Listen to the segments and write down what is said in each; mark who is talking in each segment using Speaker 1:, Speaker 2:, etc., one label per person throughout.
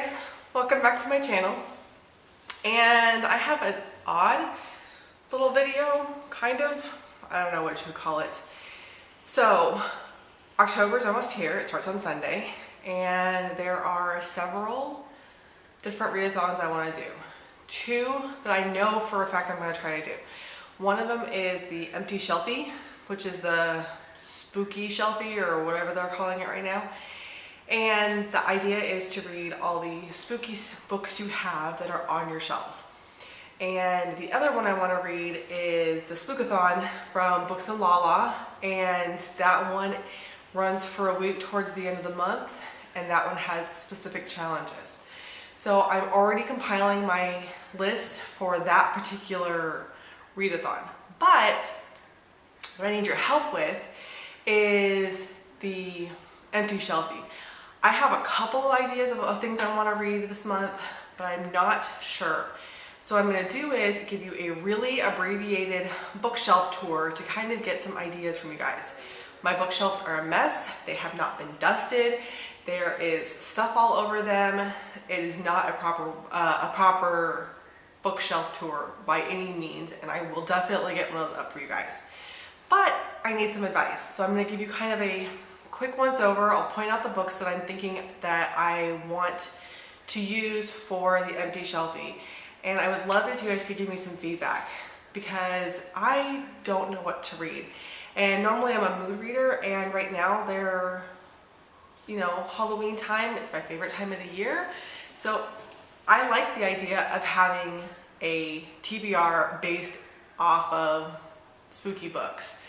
Speaker 1: guys, welcome back to my channel. And I have an odd little video, kind of. I don't know what you would call it. So October's almost here. It starts on Sunday, and there are several different readathons I want to do. Two that I know for a fact I'm going to try to do. One of them is the empty shelfie, which is the spooky shelfie or whatever they're calling it right now. And the idea is to read all the spooky books you have that are on your shelves. And the other one I want to read is the Spookathon from Books and Lala, and that one runs for a week towards the end of the month, and that one has specific challenges. So I'm already compiling my list for that particular readathon. But what I need your help with is the empty shelfie. I have a couple of ideas of things I want to read this month, but I'm not sure. So what I'm going to do is give you a really abbreviated bookshelf tour to kind of get some ideas from you guys. My bookshelves are a mess. They have not been dusted. There is stuff all over them. It is not a proper bookshelf tour by any means, and I will definitely get one of those up for you guys. But I need some advice. So I'm going to give you kind of a quick once over. I'll point out the books that I'm thinking that I want to use for the empty shelfie. And I would love it if you guys could give me some feedback, because I don't know what to read. And normally I'm a mood reader, and right now they're, you know, Halloween time. It's my favorite time of the year. So I like the idea of having a TBR based off of spooky books.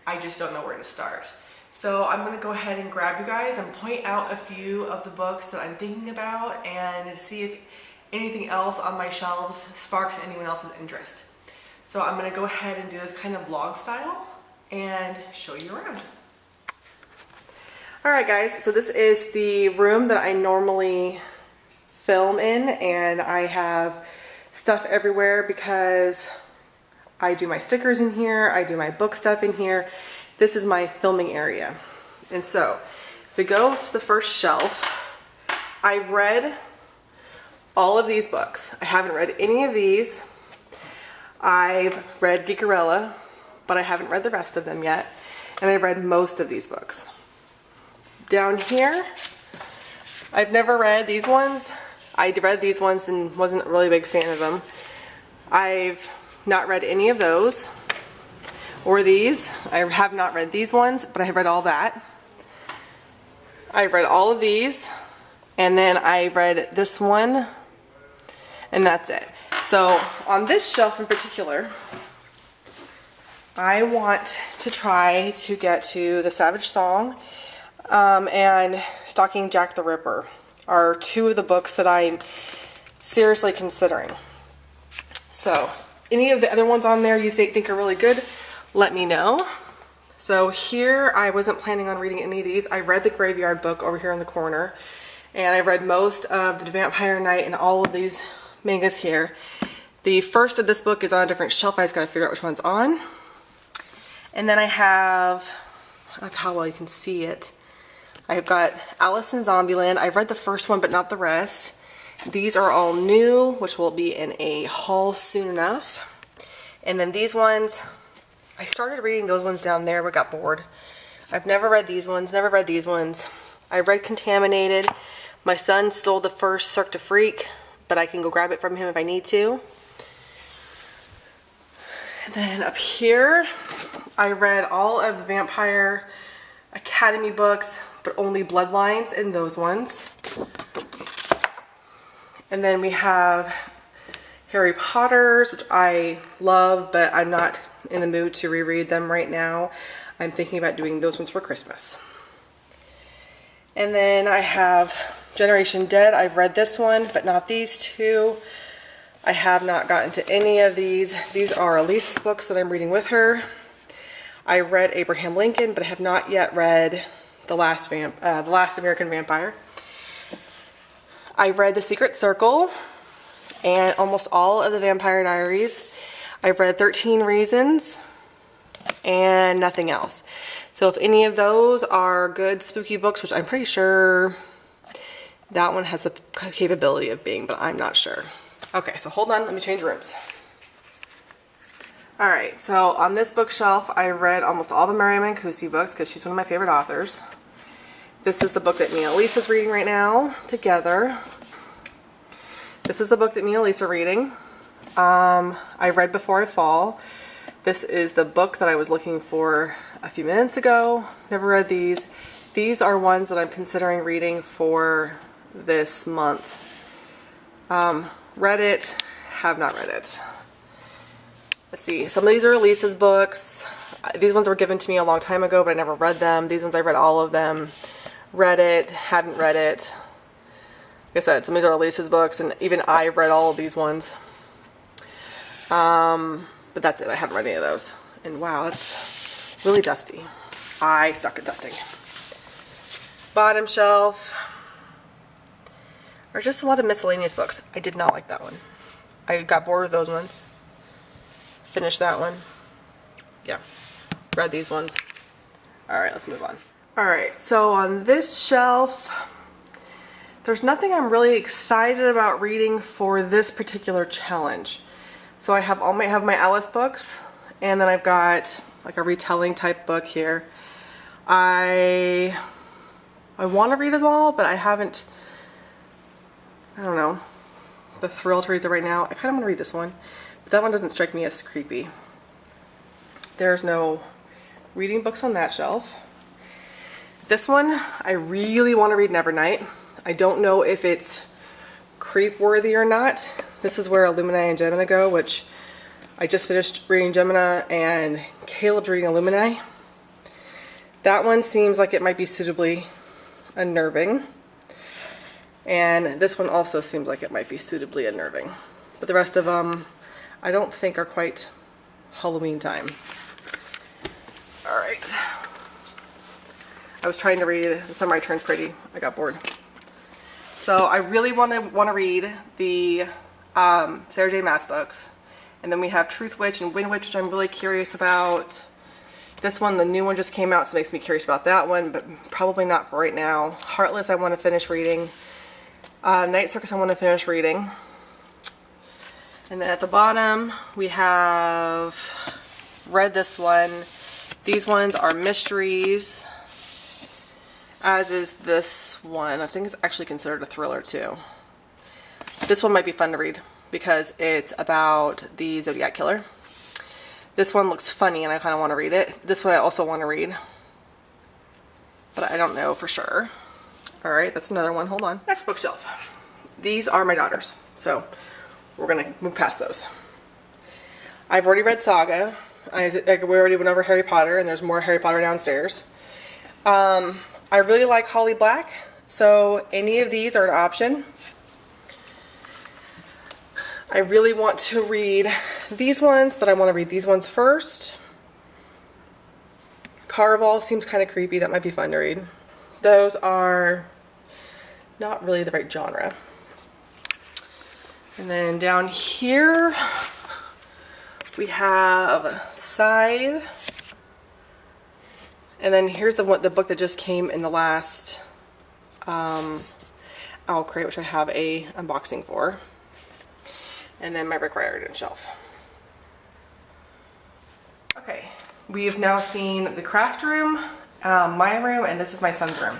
Speaker 1: I just don't know where to start. So I'm going to go ahead and grab you guys and point out a few of the books that I'm thinking about and see if anything else on my shelves sparks anyone else's interest. So I'm going to go ahead and do this kind of vlog style and show you around. Alright guys, so this is the room that I normally film in, and I have stuff everywhere because I do my stickers in here, I do my book stuff in here. This is my filming area. And so, if we go to the first shelf, I've read all of these books. I haven't read any of these. I've read Geekerella, but I haven't read the rest of them yet. And I've read most of these books. Down here, I've never read these ones. I read these ones and wasn't really a big fan of them. I've not read any of those. Or these. I have not read these ones, but I have read all that. I read all of these, and then I read this one, and that's it. So on this shelf in particular, I want to try to get to The Savage Song and Stalking Jack the Ripper are two of the books that I'm seriously considering. So any of the other ones on there you think are really good, let me know. So here, I wasn't planning on reading any of these. I read the Graveyard book over here in the corner, and I read most of the Vampire Knight and all of these mangas here. The first of this book is on a different shelf. I just gotta figure out which one's on. And then I have, I don't know how well you can see it. I've got Alice in Zombieland. I've read the first one, but not the rest. These are all new, which will be in a haul soon enough. And then these ones, I started reading those ones down there but got bored. I've never read these ones, never read these ones. I read Contaminated. My son stole the first Cirque du Freak, but I can go grab it from him if I need to. And then up here, I read all of the Vampire Academy books, but only Bloodlines in those ones. And then we have Harry Potter's, which I love, but I'm not in the mood to reread them right now. I'm thinking about doing those ones for Christmas. And then I have Generation Dead. I've read this one, but not these two. I have not gotten to any of these. These are Elise's books that I'm reading with her. I read Abraham Lincoln, but I have not yet read The Last American Vampire. I read The Secret Circle and almost all of the Vampire Diaries. I've read 13 Reasons and nothing else. So if any of those are good spooky books, which I'm pretty sure That one has the capability of being, but I'm not sure. Okay, so hold on, let me change rooms. All right, so on this bookshelf, I read almost all the Mary Mancusi books because she's one of my favorite authors. This is the book that me and Elise is reading right now together. This is the book that me and Elise are reading. I read Before I Fall. This is the book that I was looking for a few minutes ago. Never read these. These are ones that I'm considering reading for this month. Read it, have not read it. Let's see, some of these are Elise's books. These ones were given to me a long time ago, but I never read them. These ones I read all of them. Read it, haven't read it. Like I said, some of these are Elise's books, and even I read all of these ones. But that's it, I haven't read any of those. And wow, it's really dusty. I suck at dusting. Bottom shelf. There's just a lot of miscellaneous books. I did not like that one. I got bored with those ones. Finished that one. Yeah. Read these ones. Alright, let's move on. Alright, so on this shelf, there's nothing I'm really excited about reading for this particular challenge. So I have might have my Alice books, and then I've got like a retelling type book here. I want to read them all, but I haven't, I don't know, the thrill to read them right now. I kind of want to read this one, but that one doesn't strike me as creepy. There's no reading books on that shelf. This one, I really want to read Nevernight. I don't know if it's creep worthy or not. This is where Illumini and Gemini go, which I just finished reading Gemini and Caleb's reading Illumini. That one seems like it might be suitably unnerving. And this one also seems like it might be suitably unnerving. But the rest of them, I don't think are quite Halloween time. Alright. I was trying to read The Summer I Turned Pretty. I got bored. So I really want to read the Sarah J. Maas books. And then we have Truth Witch and Wind Witch, which I'm really curious about. This one, the new one just came out, so it makes me curious about that one, but probably not for right now. Heartless I want to finish reading. Night Circus I want to finish reading. And then at the bottom, we have read this one. These ones are mysteries, as is this one. I think it's actually considered a thriller too. This one might be fun to read because it's about the Zodiac Killer. This one looks funny and I kind of want to read it. This one I also want to read, but I don't know for sure. Alright, that's another one. Hold on. Next bookshelf. These are my daughter's, so we're going to move past those. I've already read Saga. We already went over Harry Potter, and there's more Harry Potter downstairs. I really like Holly Black, so any of these are an option. I really want to read these ones, but I want to read these ones first. Caraval seems kind of creepy. That might be fun to read. Those are not really the right genre. And then down here we have Scythe. And then here's the book that just came in the last Owl Crate, which I have a unboxing for. And then my Rick Riordan shelf. Okay, we've now seen the craft room, my room, and this is my son's room.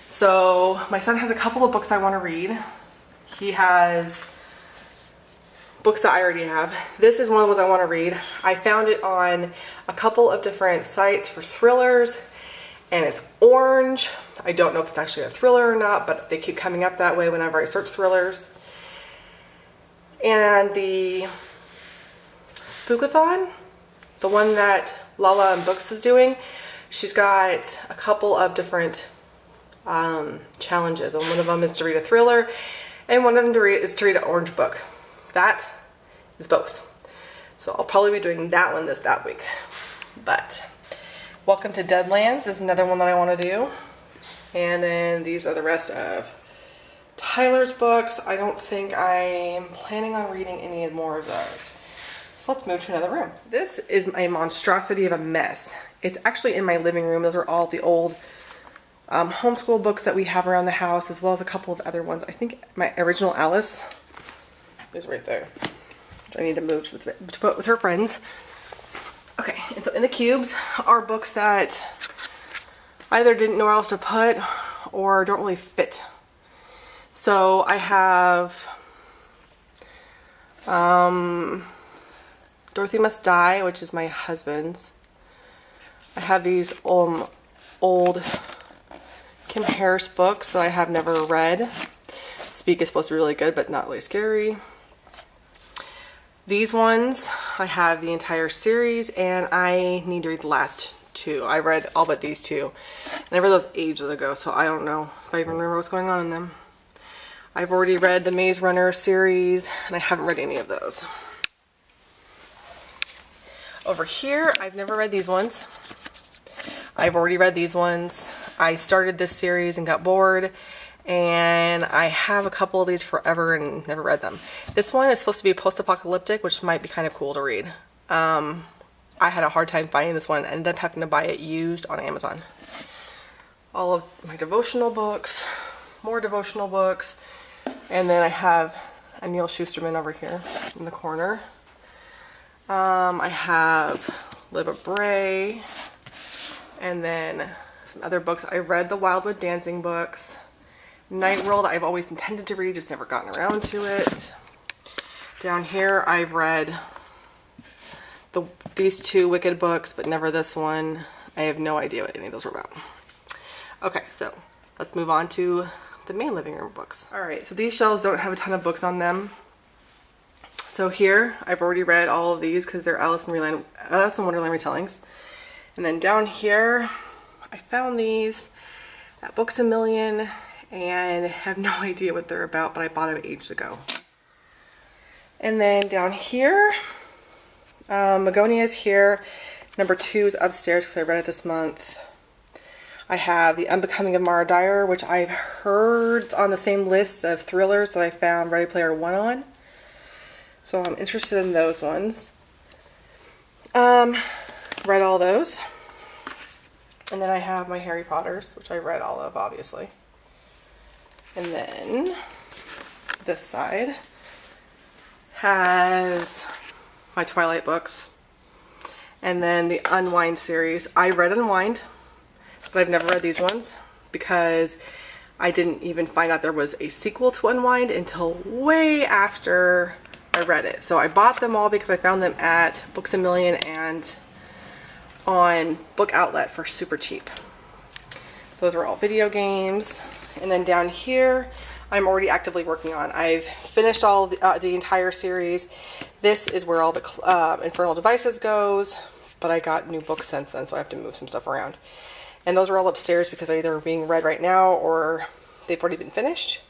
Speaker 1: So my son has a couple of books I want to read. He has books that I already have. This is one of the ones I want to read. I found it on a couple of different sites for thrillers, and it's orange. I don't know if it's actually a thriller or not, but they keep coming up that way whenever I search thrillers. And the Spookathon, the one that Lala and Books is doing, she's got a couple of different challenges, and one of them is to read a thriller, and one of them is to read an orange book. That is both. So I'll probably be doing that one that week. But Welcome to Deadlands is another one that I want to do. And then these are the rest of Tyler's books. I don't think I'm planning on reading any more of those. So let's move to another room. This is a monstrosity of a mess. It's actually in my living room. Those are all the old homeschool books that we have around the house, as well as a couple of other ones. I think my original Alice is right there, which I need to move to put with her friends. Okay, and so in the cubes are books that either didn't know where else to put or don't really fit. So I have Dorothy Must Die, which is my husband's. I have these old Kim Harris books that I have never read. Speak is supposed to be really good, but not really scary. These ones, I have the entire series, and I need to read the last two. I read all but these two. And I read those ages ago, so I don't know if I even remember what's going on in them. I've already read the Maze Runner series, and I haven't read any of those. Over here, I've never read these ones. I've already read these ones. I started this series and got bored, and I have a couple of these forever and never read them. This one is supposed to be post-apocalyptic, which might be kind of cool to read. I had a hard time finding this one and ended up having to buy it used on Amazon. All of my devotional books, more devotional books, and then I have a Neil Shusterman over here in the corner. I have Live a Bray, and then some other books. I read the Wildwood Dancing books. Night World I've always intended to read, just never gotten around to it. Down here I've read these two Wicked books, but never this one. I have no idea what any of those were about. Okay, so let's move on to the main living room books. Alright, so these shelves don't have a ton of books on them. So here, I've already read all of these because they're Alice in Wonderland retellings. And then down here, I found these at Books A Million and have no idea what they're about, but I bought them ages ago. And then down here, Magonia's here. Number 2 is upstairs because I read it this month. I have The Unbecoming of Mara Dyer, which I've heard on the same list of thrillers that I found Ready Player One on. So I'm interested in those ones. Read all those. And then I have my Harry Potters, which I read all of, obviously. And then this side has my Twilight books. And then the Unwind series. I read Unwind, but I've never read these ones because I didn't even find out there was a sequel to Unwind until way after I read it. So I bought them all because I found them at Books A Million and on Book Outlet for super cheap. Those are all video games. And then down here, I'm already actively working on. I've finished all the entire series. This is where all the Infernal Devices goes, but I got new books since then, so I have to move some stuff around. And those are all upstairs because they're either being read right now or they've already been finished.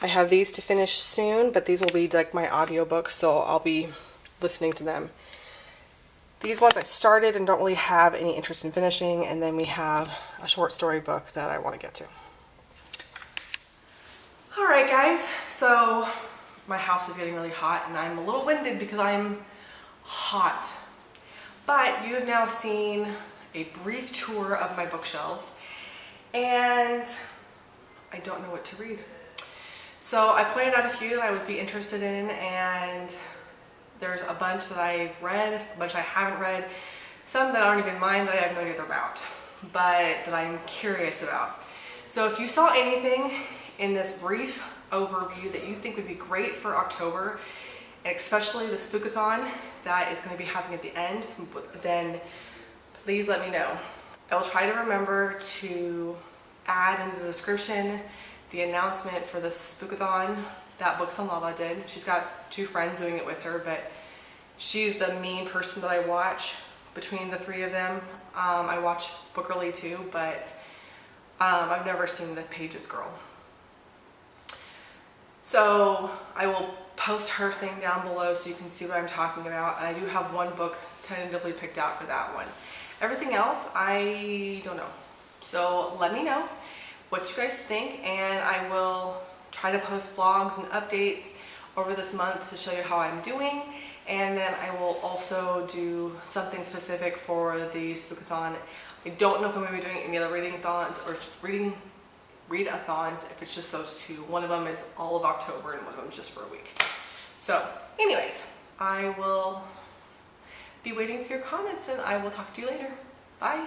Speaker 1: I have these to finish soon, but these will be like my audiobooks, so I'll be listening to them. These ones I started and don't really have any interest in finishing, and then we have a short story book that I want to get to. Alright guys, so my house is getting really hot and I'm a little winded because I'm hot. But you have now seen a brief tour of my bookshelves and I don't know what to read. So I pointed out a few that I would be interested in, and there's a bunch that I've read, a bunch I haven't read, some that aren't even mine that I have no idea what they're about, but that I'm curious about. So if you saw anything in this brief overview that you think would be great for October, and especially the Spookathon that is going to be happening at the end, then please let me know. I will try to remember to add in the description the announcement for the Spookathon that Books on Lava did. She's got 2 friends doing it with her, but she's the main person that I watch between the 3 of them. I watch Bookerly too, but I've never seen the Pages girl. So I will post her thing down below so you can see what I'm talking about. And I do have one book tentatively picked out for that one. Everything else, I don't know. So let me know what you guys think, and I will try to post vlogs and updates over this month to show you how I'm doing. And then I will also do something specific for the Spookathon I don't know if I'm going to be doing any other reading-a-thons or read-a-thons if it's just those two. One of them is all of October and one of them is just for a week. So anyways, I will be waiting for your comments and I will talk to you later. Bye.